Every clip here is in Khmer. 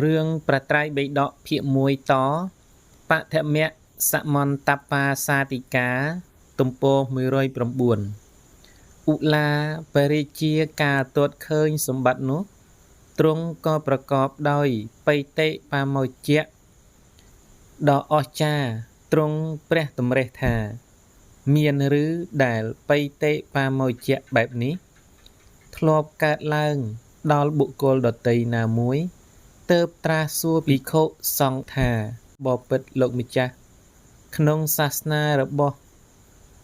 រឿងប្រត្រៃបិដកភាគ1តបឋមសមន្តបាសាតិកាទំព័រ109ឧឡាបរិជាការទាត់ឃើញសម្បត្តិនោះទ្រង់ក៏ប្រកបដោយបិតិបាមោជ្ជៈដ៏អស្ចារ្យទ្រង់ព្រះតម្រិះថាមានឬដែលបិតិបាមោជ្ជៈបែបនេះធ្លាប់កើតឡើងដល់បុគ្គលដតីណាមួយទើបត្រាស់សួរភិក្ខុសង្ឃថាបបិទ្ធលោកម្ចាស់ក្នុងសាសនារបស់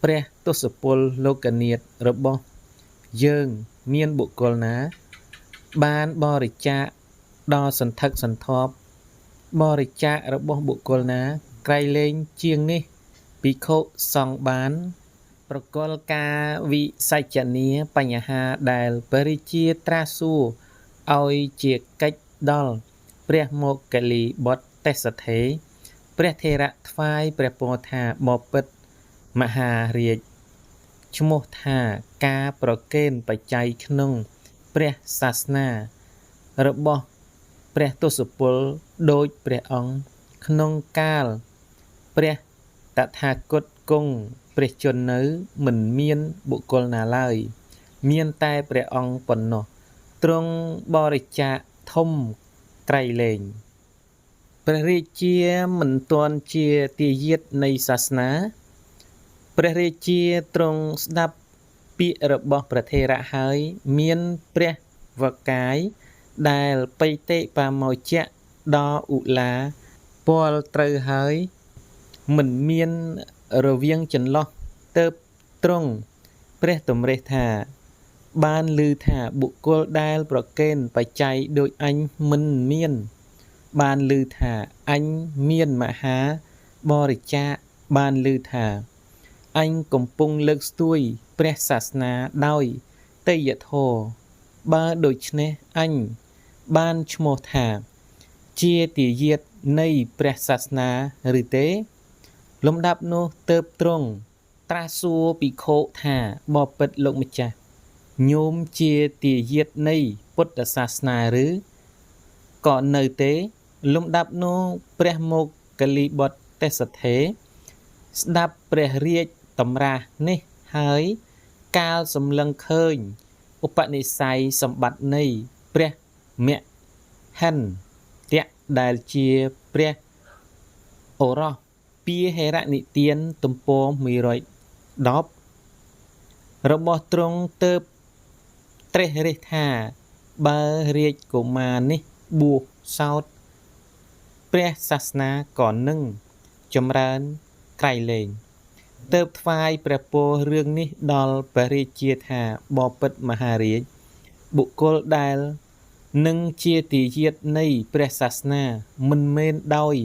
ព្រះទស្សពលលោកនាថរបស់យើងមានបុគ្គលណាបានបរិច្ចាគដល់សន្ធឹកសន្ធាប់បរិច្ចាគរបស់បុគ្គលណាក្រៃលែងជាងនេះភិក្ខុសង្ឃបានប្រកល់ការវិសច្ចនាបញ្ហាដែលបរិជាត្រាស់សួរឲ្យជាកិច្ចដល់ព្រះមោគគលីបុត្រទេសថេរព្រះថេរៈថ្វាយព្រះពរថាបពិតមហារាជឈ្មោះថាការប្រគេនបច្ច័យក្នុងព្រះសាសនារបស់ព្រះទស្សពលដោយព្រះអង្គក្នុងកាលព្រះតថាគតគង់ព្រះជន្មនៅមិនមានបុគ្គលណាឡើយមានតែព្រះអង្គប៉ុណ្ណោះទ្រង់បរិច្ចាគធំក្រៃលែងព្រះរាជាមិនទាន់ជាទាយាទនៃសាសនាព្រះរាជាទ្រង់ស្ដាប់ពាក្យរបស់ព្រះថេរៈហើយមានព្រះវកាយដែលបិតិបាមោជ្ជៈដ៏ឧឡាពលត្រូវហើយមិនមានរវាងចន្លោះទើបទ្រង់ព្រះតម្រិះថាបានឮថាបុគ្គលដែលប្រគេនបច្ច័យដោយអញមិនមានបានឮថាអញមានមហាបរិច្ចាគបានឮថាអញកំពុងលើកស្ទួយព្រះសាសនាដោយតេយ្យធម៌បើដូច្នេះអញបានឈ្មោះថាជាទាយាទនៃព្រះសាសនាឬទេលំដាប់នោះទើបទ្រង់ត្រាស់សួរភិក្ខុថាបពិតលោកម្ចាស់ញោមជាទាយាទនៃពុទ្ធសាសនាឬក៏នៅទេលំដាប់នោះព្រះមោគគលីបុត្រទេសថេរស្ដាប់ព្រះរាជតម្រាស់នេះហើយកាលសម្លឹងឃើញឧបនិស្ស័យសម្បត្តិនៃព្រះមហិន្ទៈដែលជាព្រះអូរសពាហិរនិទានទំព័រ110របស់ទ្រង់ទើបត្រេះរិះថាបើរាជកុមារនេះបួសសោតព្រះសាសនាក៏នឹងចម្រើនក្រៃលែងទើបថ្វាយព្រះពររឿងនេះដល់ព្រះរាជាថាបពិតមហារាជបុគ្គលដែលនឹងជាទាយាទនៃព្រះសាសនាមិនមែនដោយ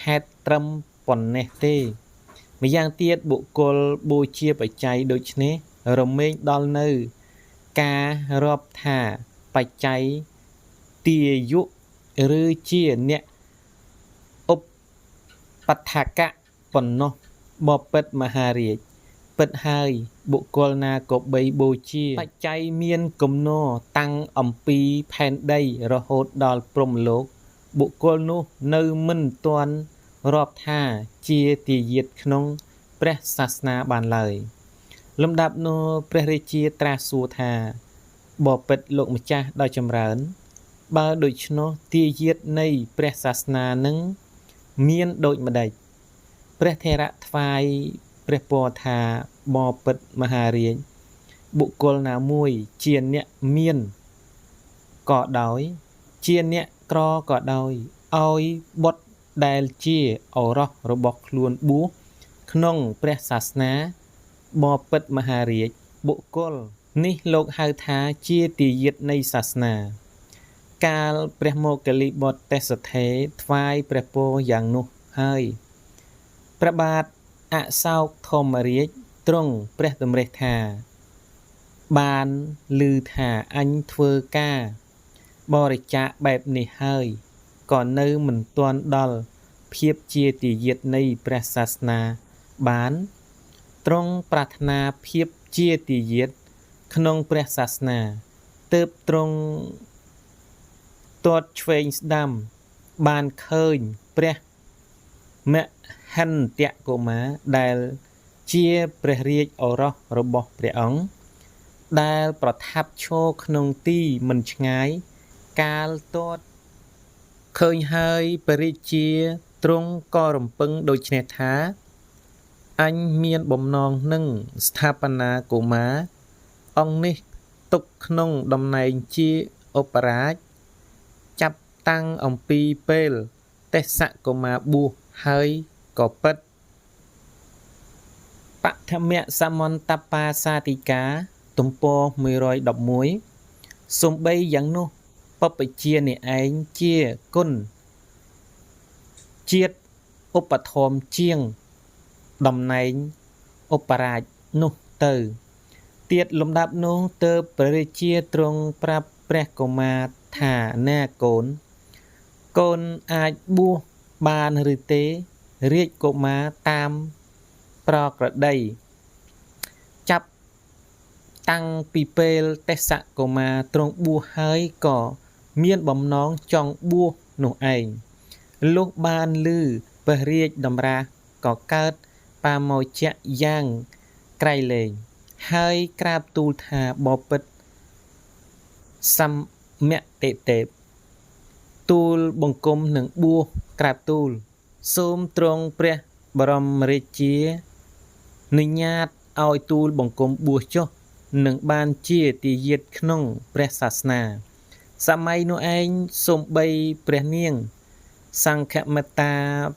ហេតុត្រឹមប៉ុណ្ណេះទេម្យ៉ាងទៀតបុគ្គលបូជាបច្ច័យដូចនេះរមែងដល់នៅការរាប់ថាបច្ច័យទាយុឬជាអ្នកឧបដ្ឋកៈប៉ុណ្ណោះបពិតមហារាជពិតហើយបុគ្គលណាក៏បីបូជាបច្ច័យមានគំនរតាំងអំពីផែនដីរហូតដល់ព្រហ្មលោកបុគ្គលនោះនៅមិនទាន់រាប់ថាជាទាយាទក្នុងព្រះសាសនាបានឡើយលំដាប់នោះព្រះរាជាត្រាស់សួរថាបពិតលោកម្ចាស់ដ៏ចម្រើនបើដូច្នោះទាយាទនៃព្រះសាសនានឹងមានដូចម្ដេចព្រះថេរៈថ្វាយព្រះពរថាបពិតមហារាជបុគ្គលណាមួយជាអ្នកមានក៏ដោយជាអ្នកក្រក៏ដោយឲ្យបុត្រដែលជាឱរសរបស់ខ្លួនបួសក្នុងព្រះសាសនាបពិតមហារាជបុគ្គលនេះលោកហៅថាជាទាយាទនៃសាសនាកាលព្រះមោគគលីបុត្រទេសថេរថ្វាយព្រះពរយ៉ាងនោះហើយព្រះបាទអសោកធម្មរាជទ្រង់ព្រះតម្រិះថាបានឮថាអញធ្វើការបរិច្ចាគបែបនេះហើយក៏នៅមិនទាន់ដល់ភាពជាទាយាទនៃព្រះសាសនាបានទ្រង់ប្រាថ្នាភាពជាទាយាទក្នុងព្រះសាសនាទើបទ្រង់ទាត់ឆ្វេងស្ដាំ បានឃើញព្រះមហន្តកុមារដែលជាព្រះរាជឱរសរបស់ព្រះអង្គដែលប្រថាប់ឈរក្នុងទីមិនឆ្ងាយកាលទាត់ឃើញហើយព្រះរាជាទ្រង់ក៏រំពឹងដូច្នេះថាអញមានបំណងនឹងស្ថាបនាកុមារអង្គនេះទុកក្នុងតំណែងជាឧបរាជចាប់តាំងអំពីពេលទេសកុមារបួសហើយក៏ពិតបឋមសមន្តបាសាតិកាទំព័រ111សំបីយ៉ាងនោះបព្វជិនេះឯងជាគុណជាតិឧបធម្មជាងតំណែងឧបរាជនោះទៅទៀតលំដាប់នោះទើបព្រះរាជាទ្រង់ប្រាប់ព្រះកុមារថាណែកូនអាចបួសបានឬទេរាជកុមារតាមប្រក្រតីចាប់តាំងពីពេលទេសកុមារទ្រង់បួសហើយក៏មានបំណងចង់បួសនោះឯងលុះបានឮព្រះរាជតម្រាសក៏កើតបាមោចៈយ៉ាងក្រៃលែងហើយក្រាបទូលថាបពិតសមតិទេពទូលបង្គំនឹងបួសក្រាបទូលសូមទ្រង់ព្រះបរមរាជានុញ្ញាតឲ្យទូលបង្គំបួសចុះនឹងបានជាទាយាទក្នុងព្រះសាសនាសម័យនោះឯងសូម្បីព្រះនាងសង្ឃមេត្តា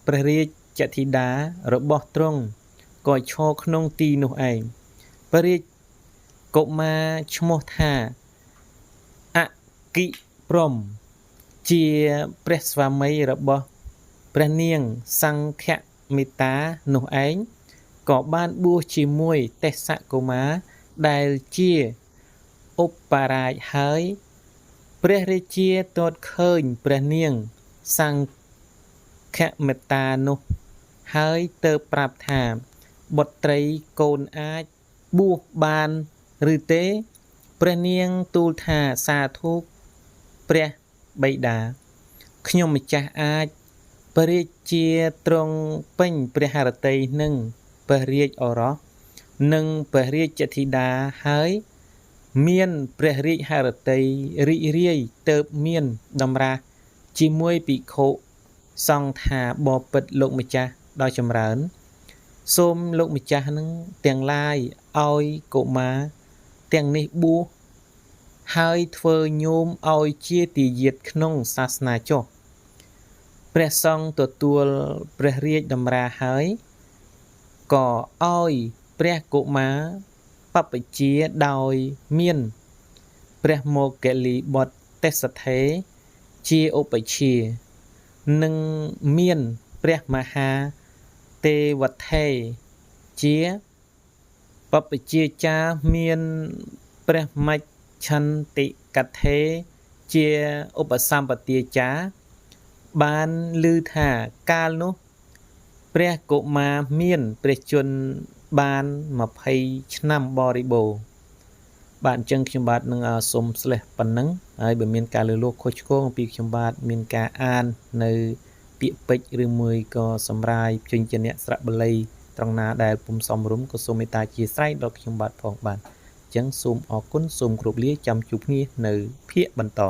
ព្រះរាជធីតារបស់ទ្រង់ក៏ឈរក្នុងទីនោះឯងព្រះរាជកុមារឈ្មោះថាអគិព្រំជាព្រះស្វាមីរបស់ព្រះនាងសង្ឃមេត្តានោះឯងក៏បានបួសជាមួយទេសកុមារដែលជាឧបរាជហើយព្រះរាជាទតឃើញព្រះនាងសង្ឃមេត្តានោះហើយទើបប្រាប់ថាបុត្រីកូនអាចបួសបានឬទេព្រះនាងទូលថាសាធុព្រះបិតាខ្ញុំម្ចាស់អាចព្រះរាជាទ្រង់ពេញព្រះハរតីនឹងព្រះរាជឱរសនិងព្រះរាជធីតាហើយមានព្រះរាជハរតីរីករាយទៅមានតម្រាសជាមួយភិក្ខុសង្ឃថាបពិតលោកម្ចាស់ដោយចម្រើនសូមលោកម្ចាស់នឹងទាំងឡាយឲ្យកុមារទាំងនេះបួសហើយធ្វើញោមឲ្យជាទាយាទក្នុងសាសនាចុះព្រះសង្ឃទទួលព្រះរាជតម្រាសហើយក៏ឲ្យព្រះកុមារបព្វជិដោយមានព្រះមោគលីបុត្រទេសថេជាឧបជានិងមានព្រះមហាទេវថេជាបព្វជិចាមានព្រះមច្ឆន្តិកថេជាឧបសម្បទាចាបានឮថាកាលនោះព្រះកុមារមានព្រះជន្មបាន20ឆ្នាំបរិបូរណ៍បាទអញ្ចឹងខ្ញុំបាទនឹងសូមស្លេះប៉ុណ្ណឹងហើយបើមានការលើលោកខុសឆ្គងអំពីខ្ញុំបាទមានការអាននៅពាក្យពេចន៍ឬមួយក៏សម្រាយជញ្ជាក់ស្រៈបាលីត្រង់ណាដែលពុំសមរម្យក៏សូមមេត្តាអធិស្ឋានដល់ខ្ញុំបាទផងបាទអញ្ចឹងសូមអរគុណសូមគោរពលាចាំជួបគ្នានៅភាគបន្ត